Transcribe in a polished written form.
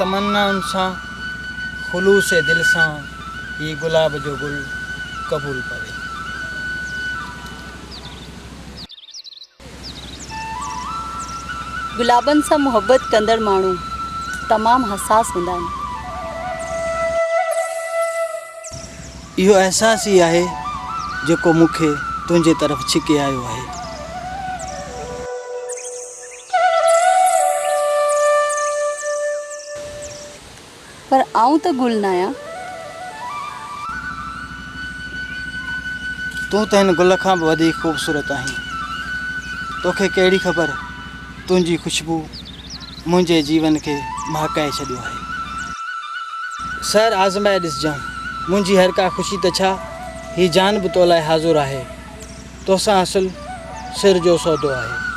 तमन्नाउनि सां ख़ुलूस दिल सां ही गुलाब जो गुल क़बूल करे। गुलाबनि सां मुहबत कंदड़ माण्हू तमामु हसास हूंदा आहिनि। इहो अहसास ई आहे जेको मूंखे तुंहिंजे तरफ़ छिके आयो आहे। पर आऊं त गुल न आहियां। तूं त हिन गुल खां बि वधीक ख़ूबसूरत आहीं। तोखे कहिड़ी ख़बर तुंहिंजी ख़ुशबू मुंहिंजे जीवन खे महकाए छॾियो आहे। सर आज़माए ॾिसजांइ, मुंहिंजी हर का ख़ुशी त छा ही जान बि तो लाइ हाज़ुर आहे। तोसां असुल सिर जो सौदो आहे।